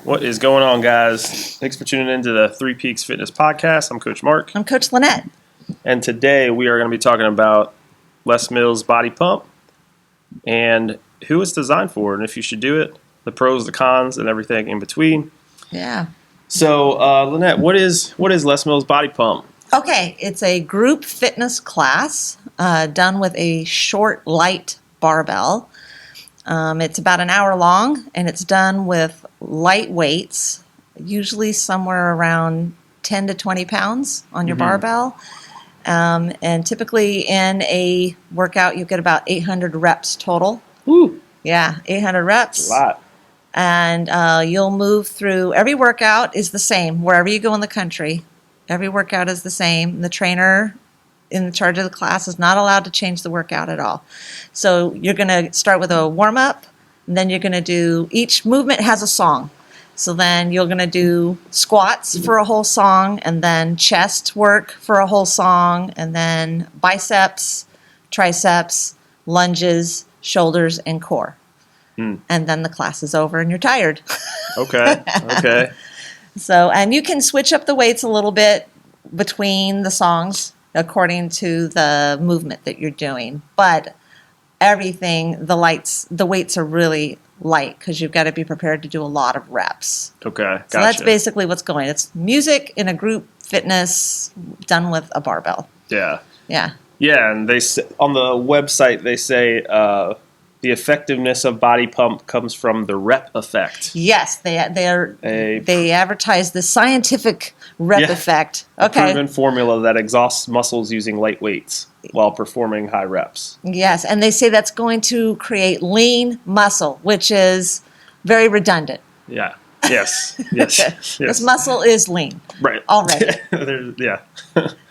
What is going on, guys? Thanks for tuning in to the Three Peaks Fitness Podcast. I'm Coach Mark. I'm Coach Lynette. And today we are going to be talking about Les Mills Bodypump and who it's designed for and if you should do it, the pros, the cons, and everything in between. Yeah. So, Lynette, what is Les Mills Bodypump? Okay, it's a group fitness class done with a short, light barbell. It's about an hour long, and it's done with light weights, usually somewhere around 10 to 20 pounds on your barbell. And typically in a workout, you get about 800 reps total. Woo! Yeah, 800 reps. A lot. And you'll move through, every workout is the same wherever you go in the country. Every workout is the same. The trainer in charge of the class is not allowed to change the workout at all. So you're going to start with a warm-up, and then you're going to do, each movement has a song. So then you're going to do squats for a whole song, and then chest work for a whole song, and then biceps, triceps, lunges, shoulders, and core. And then the class is over and you're tired. Okay. So, and you can switch up the weights a little bit between the songs according to the movement that you're doing. But everything, the weights are really light because you've got to be prepared to do a lot of reps. Okay, gotcha. So that's basically what's going. It's music in a group fitness done with a barbell. Yeah. Yeah. Yeah, and they on the website they say the effectiveness of body pump comes from the rep effect. Yes, they advertise the scientific rep effect. Okay. A proven formula that exhausts muscles using light weights while performing high reps. Yes, and they say that's going to create lean muscle, which is very redundant. Yeah. Yes. Yes. This muscle is lean. Right. Already. Yeah.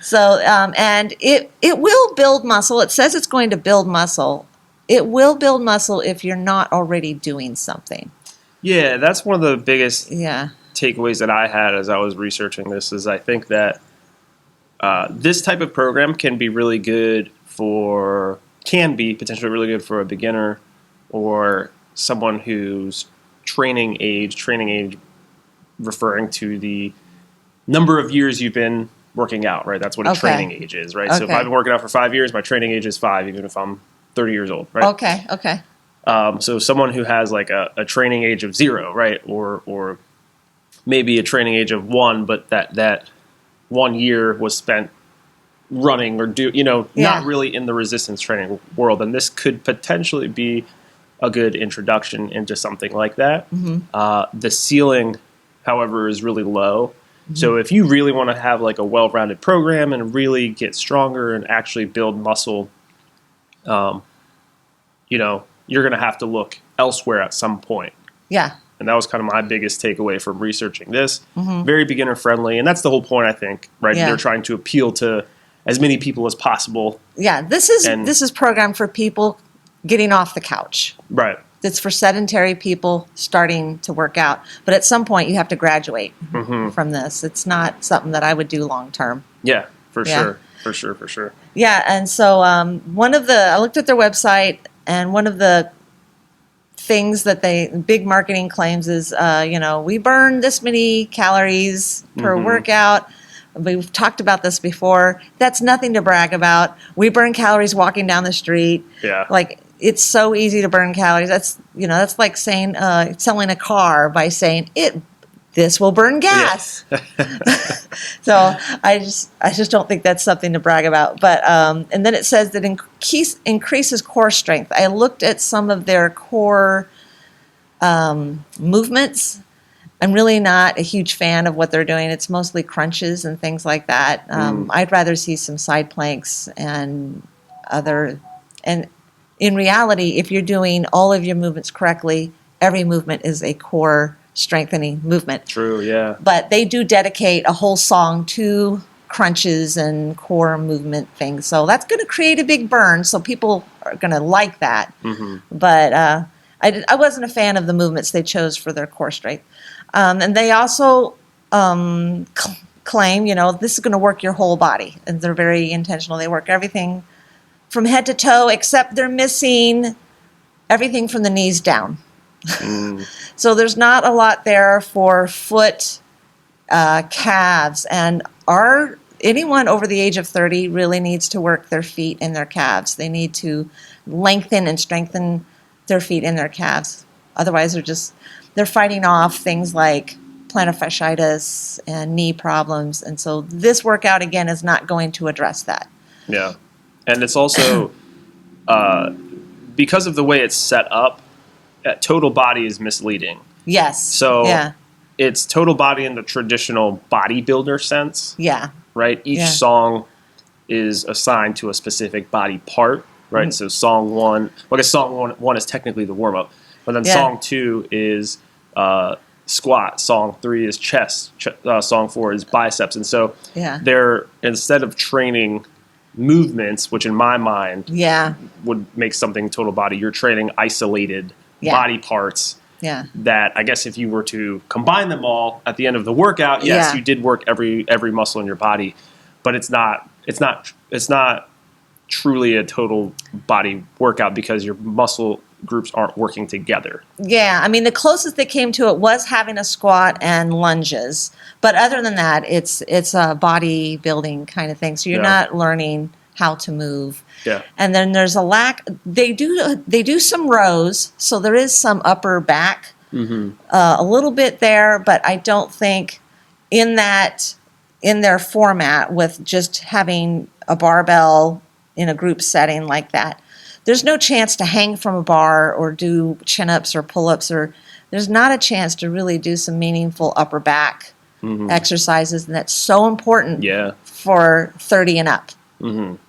So, and it will build muscle. It says it's going to build muscle. It will build muscle if you're not already doing something. Yeah, that's one of the biggest Yeah. takeaways that I had as I was researching this is I think that this type of program can be potentially really good for a beginner or someone who's training age referring to the number of years you've been working out, right? That's what a training age is, right? So if I've been working out for 5 years, my training age is 5, even if I'm 30 years old, right? Okay. So someone who has like a training age of 0, right? Or maybe a training age of 1, but that 1 year was spent running or not really in the resistance training world. And this could potentially be a good introduction into something like that. The ceiling, however, is really low. So if you really want to have like a well-rounded program and really get stronger and actually build muscle, you're going to have to look elsewhere at some point. Yeah. And that was kind of my biggest takeaway from researching this. Very beginner friendly. And that's the whole point, I think, right? Yeah. They're trying to appeal to as many people as possible. Yeah. This is programmed for people getting off the couch. Right. It's for sedentary people starting to work out. But at some point, you have to graduate from this. It's not something that I would do long term. Yeah, for sure. For sure. Yeah. And so I looked at their website, and one of the things that big marketing claims is, we burn this many calories per workout. We've talked about this before. That's nothing to brag about. We burn calories walking down the street. Yeah. Like, it's so easy to burn calories. That's like saying, selling a car by saying this will burn gas. Yeah. So I just don't think that's something to brag about. But and then it says that increases core strength. I looked at some of their core movements. I'm really not a huge fan of what they're doing. It's mostly crunches and things like that. I'd rather see some side planks and in reality, if you're doing all of your movements correctly, every movement is a core strengthening movement. True, yeah. But they do dedicate a whole song to crunches and core movement things. So that's going to create a big burn. So people are going to like that. But I wasn't a fan of the movements they chose for their core strength. And they also claim, this is going to work your whole body. And they're very intentional. They work everything from head to toe, except they're missing everything from the knees down. So there's not a lot there for foot, calves, and anyone over the age of 30 really needs to work their feet and their calves. They need to lengthen and strengthen their feet and their calves. Otherwise, they're fighting off things like plantar fasciitis and knee problems. And so this workout, again, is not going to address that. Yeah. And it's also, because of the way it's set up, total body is misleading. Yes. So yeah. it's total body in the traditional bodybuilder sense. Yeah. Right? Each song is assigned to a specific body part, right? So song one, well, I guess song one is technically the warm-up. But then song 2 is squat. Song 3 is chest. Song 4 is biceps. And so they're, instead of training movements, which in my mind would make something total body, you're training isolated body parts. Yeah. That I guess if you were to combine them all at the end of the workout, yes, you did work every muscle in your body, but it's not truly a total body workout because your muscle groups aren't working together. Yeah, I mean the closest they came to it was having a squat and lunges, but other than that, it's a bodybuilding kind of thing. So you're not learning how to move. Yeah. And then there's a lack. They do some rows, so there is some upper back, a little bit there, but I don't think in their format with just having a barbell in a group setting like that. There's no chance to hang from a bar or do chin-ups or pull-ups, or there's not a chance to really do some meaningful upper back exercises, and that's so important for 30 and up.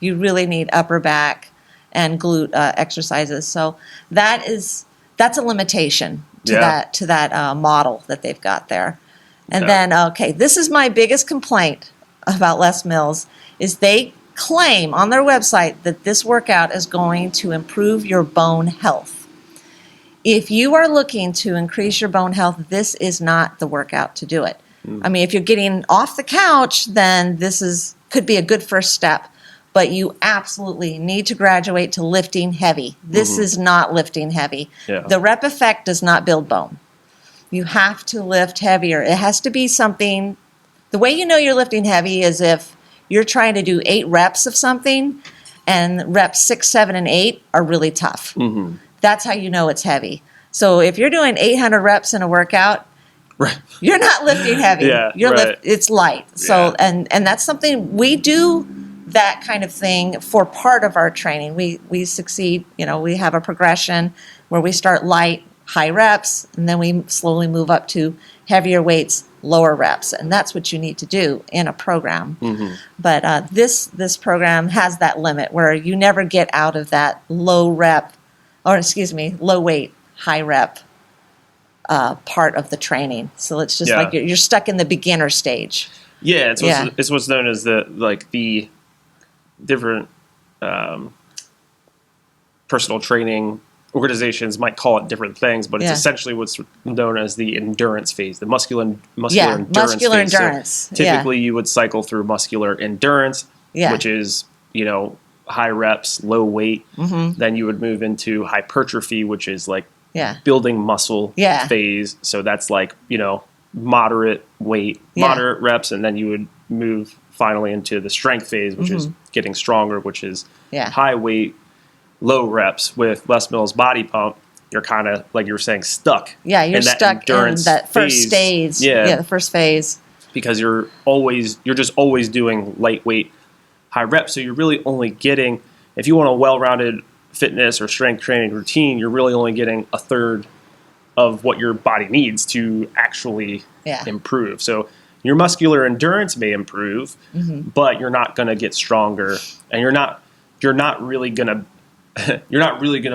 You really need upper back and glute exercises. So that's a limitation to that model that they've got there. And then, this is my biggest complaint about Les Mills is they claim on their website that this workout is going to improve your bone health. If you are looking to increase your bone health, this is not the workout to do it. I mean, if you're getting off the couch, then this could be a good first step, but you absolutely need to graduate to lifting heavy. This is not lifting heavy. The rep effect does not build bone. You have to lift heavier. It has to be something. The way you know you're lifting heavy is if you're trying to do 8 reps of something and reps 6, 7, and 8 are really tough. That's how you know it's heavy. So if you're doing 800 reps in a workout, you're not lifting heavy. It's light. So and that's something we do, that kind of thing for part of our training. We succeed, we have a progression where we start light, high reps, and then we slowly move up to heavier weights, lower reps, and that's what you need to do in a program. But this program has that limit where you never get out of that low weight, high rep part of the training. So it's just like you're stuck in the beginner stage. Yeah, it's what's known as the different personal training organizations might call it different things, but it's essentially what's known as the endurance phase, the muscular endurance phase. So typically, you would cycle through muscular endurance, which is high reps, low weight. Then you would move into hypertrophy, which is like building muscle phase. So that's like moderate weight, moderate reps, and then you would move finally into the strength phase, which is getting stronger, which is high weight, low reps. With Les Mills Bodypump, you're kind of, like you were saying, stuck. Yeah, you're stuck in that first stage. Yeah, the first phase. Because you're just always doing lightweight, high reps. So you're really only getting, if you want a well-rounded fitness or strength training routine, you're really only getting a third of what your body needs to actually improve. So your muscular endurance may improve, but you're not going to get stronger, and you're not really going to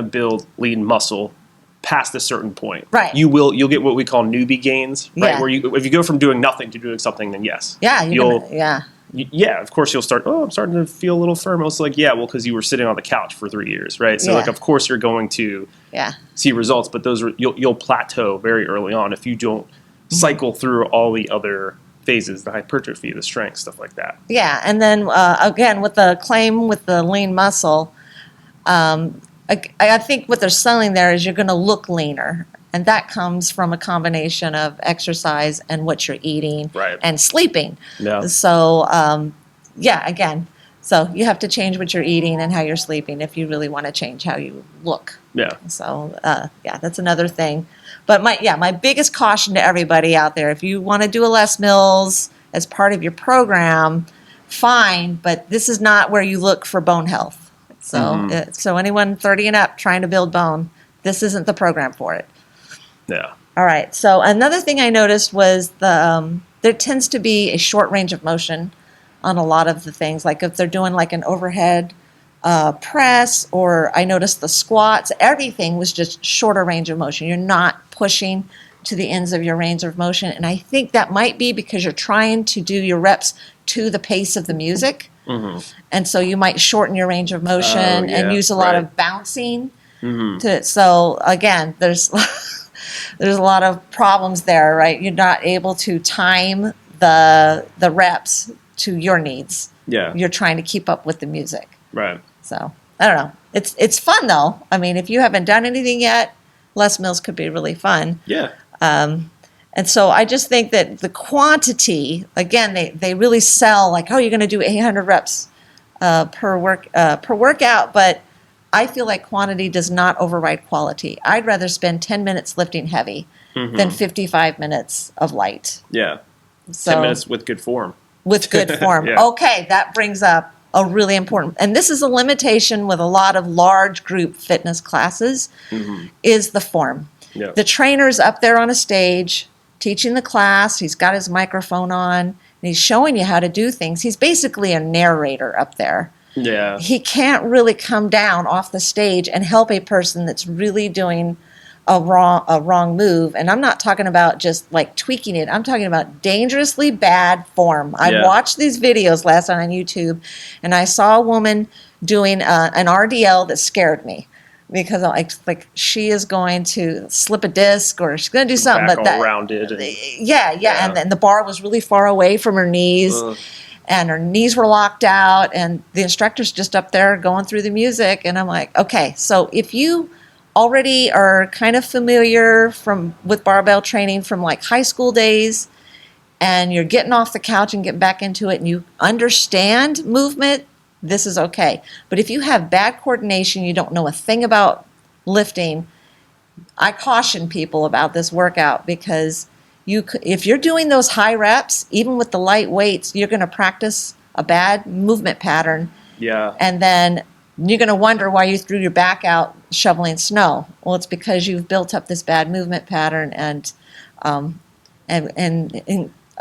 build lean muscle past a certain point. Right. You'll get what we call newbie gains, right? Where if you go from doing nothing to doing something, then yes. Of course you'll start, I'm starting to feel a little firm. It's like, because you were sitting on the couch for 3 years, right? So of course you're going to see results, but you'll plateau very early on if you don't cycle through all the other phases, the hypertrophy, the strength, stuff like that. Yeah, and then again, with the claim with the lean muscle, I think what they're selling there is you're going to look leaner. And that comes from a combination of exercise and what you're eating Right. and sleeping. Yeah. So, again, so you have to change what you're eating and how you're sleeping if you really want to change how you look. Yeah. So, that's another thing. But my biggest caution to everybody out there, if you want to do a Les Mills as part of your program, fine, but this is not where you look for bone health. So, so anyone 30 and up trying to build bone, this isn't the program for it. Yeah. All right. So another thing I noticed was there tends to be a short range of motion on a lot of the things. Like if they're doing like an overhead press, or I noticed the squats, everything was just shorter range of motion. You're not pushing to the ends of your range of motion. And I think that might be because you're trying to do your reps to the pace of the music. And so you might shorten your range of motion and use a lot of bouncing. So again, there's there's a lot of problems there, right? You're not able to time the reps to your needs. Yeah. You're trying to keep up with the music. Right. So I don't know. It's fun though. I mean, if you haven't done anything yet, Les Mills could be really fun. Yeah. And so I just think that the quantity, again, they really sell like, oh, you're going to do 800 reps per workout, but I feel like quantity does not override quality. I'd rather spend 10 minutes lifting heavy than 55 minutes of light. Yeah. So, 10 minutes with good form. With good form. Yeah. Okay, that brings up a really important, and this is a limitation with a lot of large group fitness classes, is the form. Yeah. The trainer's up there on a stage teaching the class. He's got his microphone on, and he's showing you how to do things. He's basically a narrator up there. Yeah. He can't really come down off the stage and help a person that's really doing a wrong move. And I'm not talking about just like tweaking it. I'm talking about dangerously bad form. I watched these videos last night on YouTube, and I saw a woman doing an RDL that scared me. Because like she is going to slip a disc or she's going to do something, Back but all rounded. And then the bar was really far away from her knees, and her knees were locked out, and the instructor's just up there going through the music, and I'm like, okay, so if you already are kind of familiar with barbell training from like high school days, and you're getting off the couch and getting back into it, and you understand movement, this is okay. But if you have bad coordination, you don't know a thing about lifting, I caution people about this workout, because if you're doing those high reps, even with the light weights, you're going to practice a bad movement pattern. Yeah. And then you're going to wonder why you threw your back out shoveling snow. Well, it's because you've built up this bad movement pattern and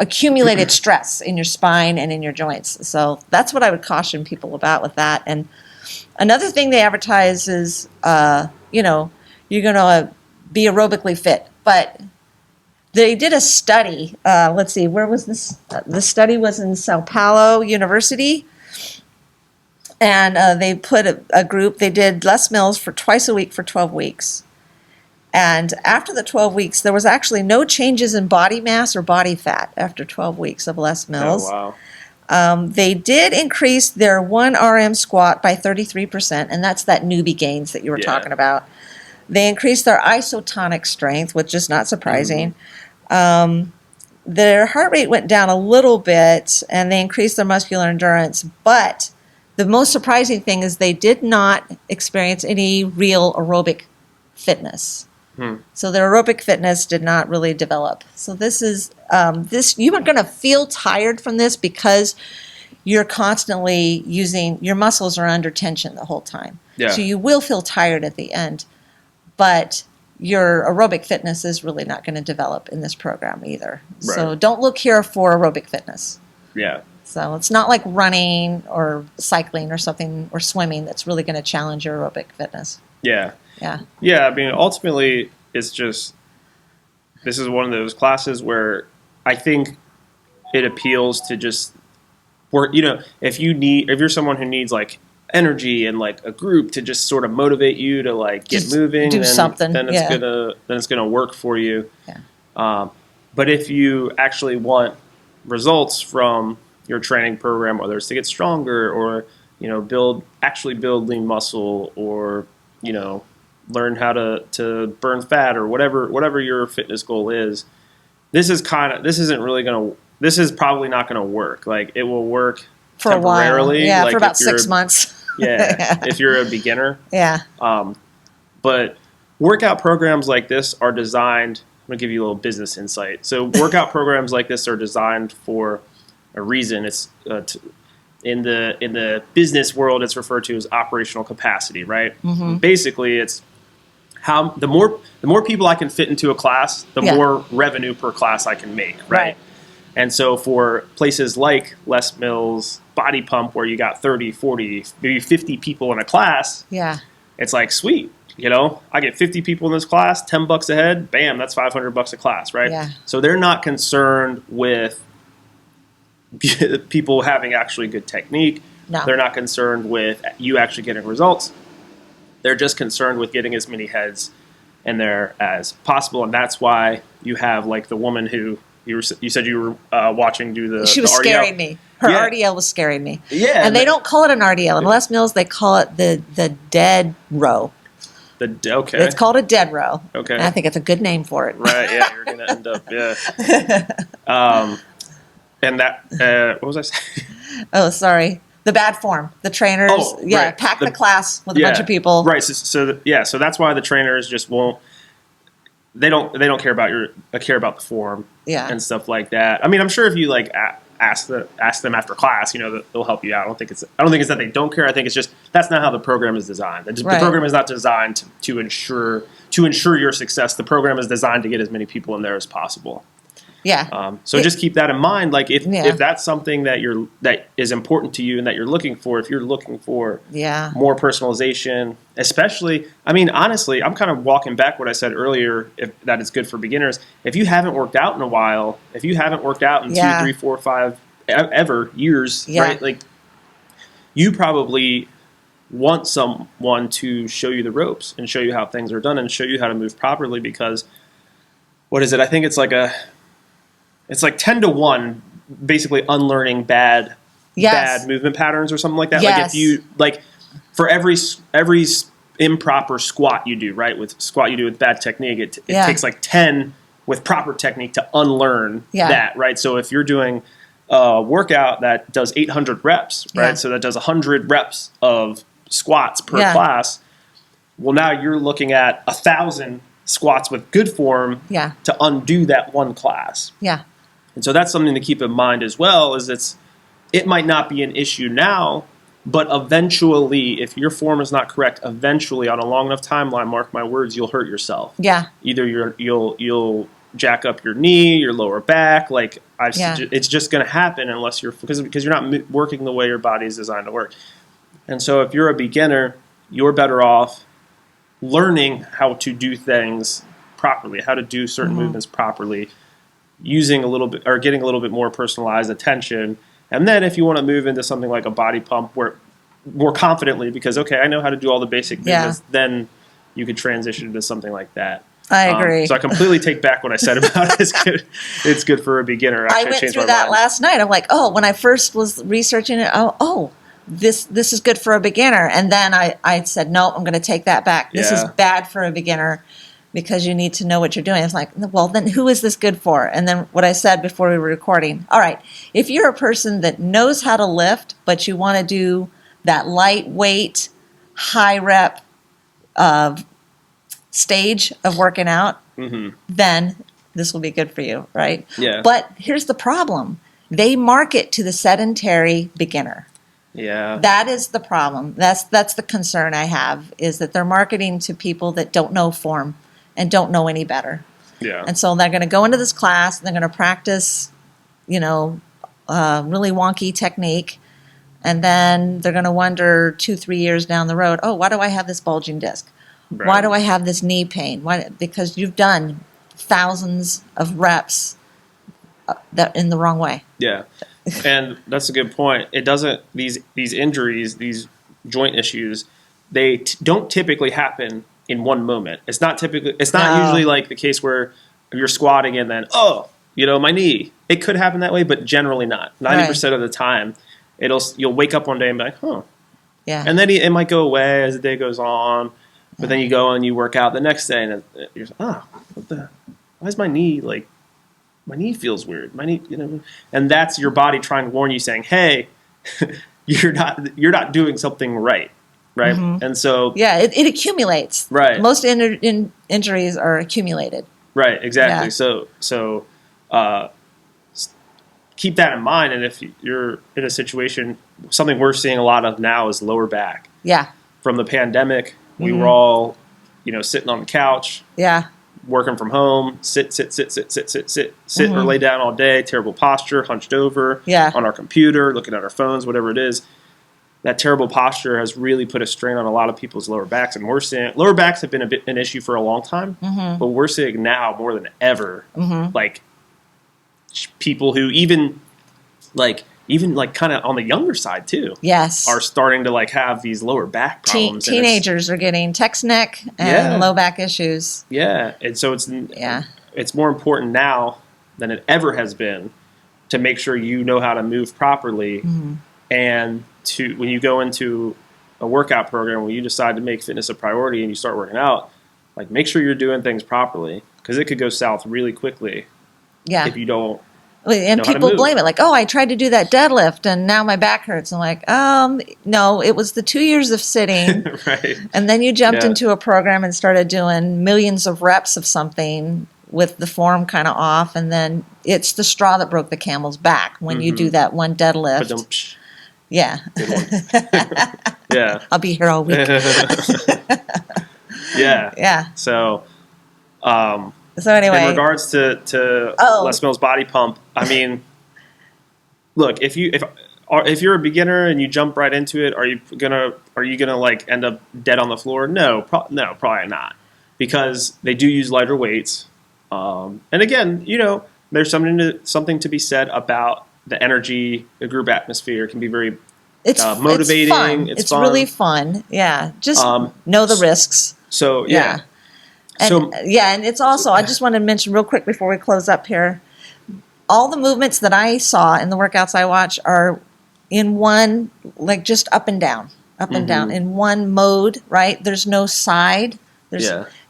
accumulated stress in your spine and in your joints. So that's what I would caution people about with that. And another thing they advertise is, you're going to be aerobically fit. But they did a study. Let's see, where was this? The study was in Sao Paulo University. And they put a group, they did Les Mills for twice a week for 12 weeks. And after the 12 weeks, there was actually no changes in body mass or body fat after 12 weeks of Les Mills. Oh, wow. They did increase their 1 RM squat by 33%, and that's that newbie gains that you were talking about. They increased their isotonic strength, which is not surprising. Their heart rate went down a little bit, and they increased their muscular endurance. But the most surprising thing is they did not experience any real aerobic fitness. So their aerobic fitness did not really develop. So this is you are going to feel tired from this because you're constantly your muscles are under tension the whole time. Yeah. So you will feel tired at the end, but your aerobic fitness is really not going to develop in this program either. Right. So don't look here for aerobic fitness. Yeah. So it's not like running or cycling or something or swimming that's really going to challenge your aerobic fitness. Yeah. Yeah. Yeah, I mean, ultimately, it's just, this is one of those classes where I think it appeals to just work, if you're someone who needs like energy and like a group to just sort of motivate you to like get Just moving, do something. then it's gonna work for you. Yeah. But if you actually want results from your training program, whether it's to get stronger or build lean muscle or learn how to burn fat or whatever your fitness goal is. This is probably not going to work. Like it will work for a while. temporarily. Yeah, like for about 6 months. Yeah, if you're a beginner. Yeah. But workout programs like this are designed. I'm going to give you a little business insight. So workout programs like this are designed for a reason. It's in the business world, it's referred to as operational capacity, right? Mm-hmm. Basically, it's how the more people I can fit into a class, the more revenue per class I can make, right? And so for places like Les Mills, Bodypump, where you got 30, 40, maybe 50 people in a class, it's like, sweet, I get 50 people in this class, $10 a head, bam, that's $500 a class, right? Yeah. So they're not concerned with people having actually good technique. No. They're not concerned with you actually getting results. They're just concerned with getting as many heads in there as possible, and that's why you have like the woman who you said you were watching do the. She was the RDL. scaring me. Her RDL was scaring me. Yeah, and they don't call it an RDL in Les Mills. They call it the dead row. Okay. It's called a dead row. Okay. And I think it's a good name for it. Right. Yeah, you're gonna end up. And that what was I saying? Oh, sorry. The bad form. The trainers, right. pack the class with a bunch of people. Right. So that's why the trainers just won't. They don't care about the form. And stuff like that. I mean, I'm sure if you like ask them after class, they'll help you out. I don't think it's that they don't care. I think it's just that's not how the program is designed. The program is not designed to ensure your success. The program is designed to get as many people in there as possible. Yeah. So just keep that in mind. Like if that's something that is important to you and that you're looking for, if you're looking for more personalization, especially, I mean, honestly, I'm kind of walking back what I said earlier, that it's good for beginners. If you haven't worked out in a while, if you haven't worked out in 2, 3, 4, 5 ever years, right? Like you probably want someone to show you the ropes and show you how things are done and show you how to move properly, because what is it? I think it's like 10-1, basically unlearning bad movement patterns or something like that. Like if you for every improper squat you do, right, with bad technique, it takes like 10 with proper technique to unlearn that, right? So if you're doing a workout that does 800 reps, right, so that does 100 reps of squats per class, well, now you're looking at 1,000 squats with good form to undo that one class. Yeah. And so that's something to keep in mind as well, is it might not be an issue now, but eventually, if your form is not correct, eventually on a long enough timeline, mark my words, you'll hurt yourself. Yeah. Either you'll jack up your knee, your lower back, it's just going to happen unless because you're not working the way your body is designed to work. And so if you're a beginner, you're better off learning how to do things properly, how to do certain movements properly, using a little bit or getting a little bit more personalized attention. And then if you want to move into something like a body pump where more confidently, because, I know how to do all the basic movements, then you could transition into something like that. I agree. So I completely take back what I said about it's good for a beginner. I went through that last night. I'm like, when I first was researching it, this is good for a beginner. And then I said, no, I'm going to take that back. This is bad for a beginner, because you need to know what you're doing. It's like, well, then who is this good for? And then what I said before we were recording, all right, if you're a person that knows how to lift, but you want to do that lightweight, high rep stage of working out, then this will be good for you, right? Yeah. But here's the problem. They market to the sedentary beginner. Yeah. That is the problem. That's the concern I have, is that they're marketing to people that don't know form and don't know any better. Yeah. And so they're going to go into this class, and they're going to practice, really wonky technique, and then they're going to wonder 2-3 years down the road, why do I have this bulging disc? Right. Why do I have this knee pain? Why? Because you've done thousands of reps that in the wrong way. Yeah. And that's a good point. It doesn't, these injuries, these joint issues, they don't typically happen in one moment. It's not usually like the case where you're squatting and then, my knee. It could happen that way, but generally not. 90% of the time, you'll wake up one day and be like, huh. Yeah. And then it might go away as the day goes on. But then you go and you work out the next day, and you're like, why is my knee like, my knee feels weird. My knee, and that's your body trying to warn you, saying, hey, you're not doing something right. Right. Mm-hmm. And so. Yeah, it accumulates. Right. Most injuries are accumulated. Right. Exactly. Yeah. So keep that in mind. And if you're in a situation, something we're seeing a lot of now is lower back. Yeah. From the pandemic, we Mm-hmm. were all, sitting on the couch. Yeah. Working from home, sit Mm-hmm. or lay down all day, terrible posture, hunched over, Yeah. on our computer, looking at our phones, whatever it is. That terrible posture has really put a strain on a lot of people's lower backs, and we're seeing lower backs have been an issue for a long time, Mm-hmm. but we're seeing now more than ever, Mm-hmm. like people who even kind of on the younger side too, Yes. are starting to like have these lower back problems. Teenagers are getting text neck and low back issues. Yeah, and so it's more important now than it ever has been to make sure you know how to move properly, Mm-hmm. and to when you go into a workout program, when you decide to make fitness a priority and you start working out, like make sure you're doing things properly, because it could go south really quickly Yeah. if you don't. And know how to people move. blame it, like, oh, I tried to do that deadlift and now my back hurts. I'm like, no, it was the 2 years of sitting. Right. And then you jumped Yeah. into a program and started doing millions of reps of something with the form kind of off. And then it's the straw that broke the camel's back when you do that one deadlift. But Yeah. good one. Yeah. I'll be here all week. Yeah. Yeah. So. So anyway. In regards to Les Mills Body Pump, I mean, look, if you're a beginner and you jump right into it, are you gonna like end up dead on the floor? No, probably not, because they do use lighter weights. And again, there's something to be said about the energy. The group atmosphere can be very motivating. It's fun. really fun. Yeah. Just know the risks. So yeah. And it's also, I just want to mention real quick before we close up here, all the movements that I saw in the workouts I watch are in one, like just up and down, and down in one mode, right? There's no side.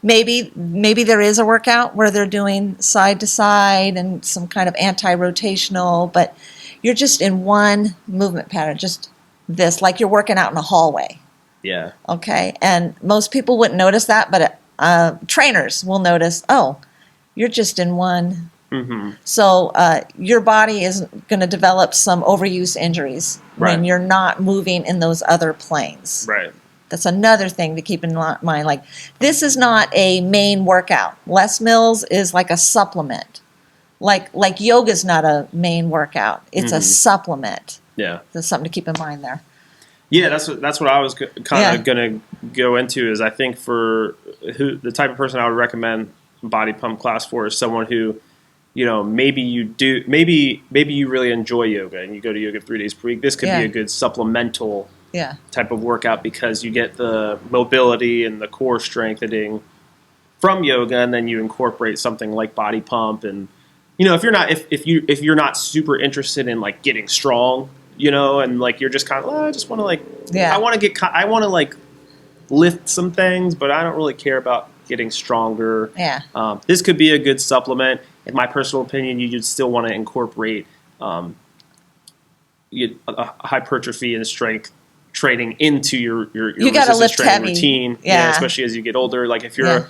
Maybe there is a workout where they're doing side to side and some kind of anti-rotational, but you're just in one movement pattern, just this, like you're working out in a hallway. Yeah. Okay. And most people wouldn't notice that, but trainers will notice, oh, you're just in one. Mm-hmm. So your body is going to develop some overuse injuries when you're not moving in those other planes. Right. That's another thing to keep in mind. Like, this is not a main workout. Les Mills is like a supplement. Like yoga's not a main workout. It's a supplement. Yeah. There's something to keep in mind there. Yeah, that's what I was kind of going to go into. Is I think for the type of person I would recommend Body Pump class for is someone who, maybe you really enjoy yoga and you go to yoga 3 days per week. This could be a good supplemental type of workout, because you get the mobility and the core strengthening from yoga, and then you incorporate something like Body Pump. And if you're not super interested in like getting strong, and like you're just kind of, I just want to like, I want to like lift some things, but I don't really care about getting stronger. Yeah. This could be a good supplement. In my personal opinion, you'd still want to incorporate hypertrophy and strength training into your you gotta resistance lift training heavy. routine. Yeah. Especially as you get older. Like if you're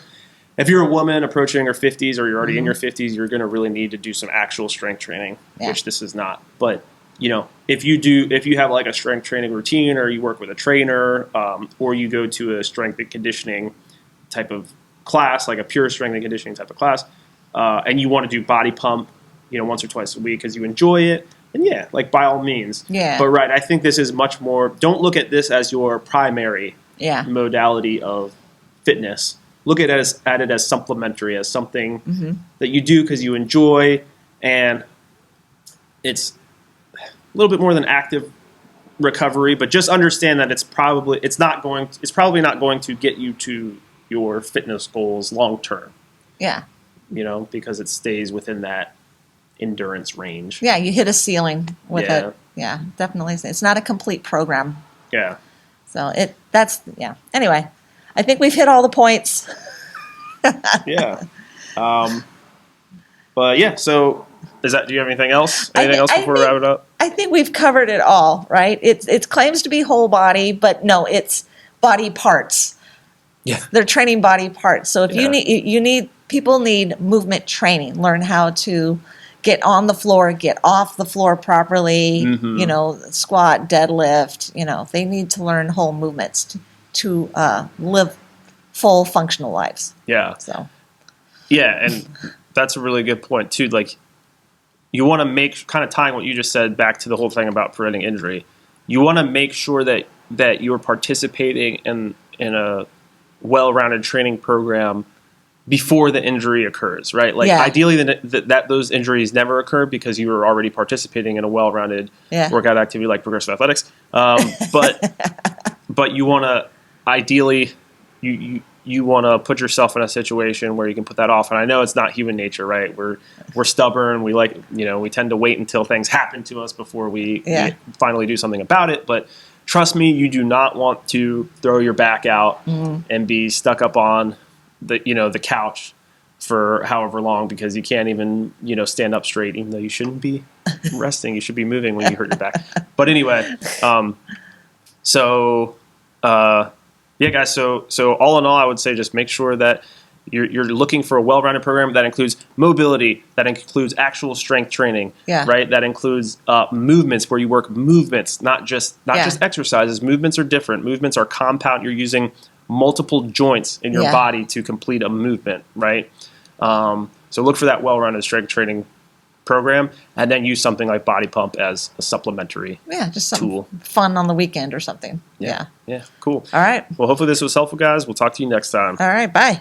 a woman approaching her 50s, or you're already in your 50s, you're going to really need to do some actual strength training, which this is not. But if you have like a strength training routine, or you work with a trainer, or you go to a strength and conditioning type of class, like a pure strength and conditioning type of class, and you want to do Body Pump, once or twice a week because you enjoy it, then like by all means. Yeah. But I think this is much more. Don't look at this as your primary modality of fitness. Look at it as supplementary, as something that you do because you enjoy, and it's a little bit more than active recovery, but just understand that it's probably not going to get you to your fitness goals long term. Yeah. Because it stays within that endurance range. Yeah, you hit a ceiling with it. Yeah, definitely. It's not a complete program. Yeah. So Anyway, I think we've hit all the points. Yeah. But yeah, so do you have anything else? Anything else before we wrap it up? I think we've covered it all, right? It's claims to be whole body, but no, it's body parts. Yeah. They're training body parts. So if Yeah. people need movement training, learn how to get on the floor, get off the floor properly, squat, deadlift, they need to learn whole movements to live full functional lives. Yeah. So. Yeah, and that's a really good point too. Like, you want to make, kind of tying what you just said back to the whole thing about preventing injury. You want to make sure that you're participating in a well-rounded training program before the injury occurs, right? Like, ideally, that those injuries never occur because you were already participating in a well-rounded workout activity like progressive athletics. But you want to ideally you want to put yourself in a situation where you can put that off. And I know it's not human nature, right? We're stubborn. We we tend to wait until things happen to us before we finally do something about it. But trust me, you do not want to throw your back out and be stuck up on the couch for however long because you can't even, stand up straight, even though you shouldn't be resting. You should be moving when you hurt your back. But anyway, yeah, guys. So all in all, I would say just make sure that you're looking for a well-rounded program that includes mobility, that includes actual strength training, right? That includes movements where you work movements, not just exercises. Movements are different. Movements are compound. You're using multiple joints in your body to complete a movement, right? So look for that well-rounded strength training program, and then use something like Bodypump as a supplementary just tool. Fun on the weekend or something. Yeah, cool. All right. Well, hopefully this was helpful, guys. We'll talk to you next time. All right, bye.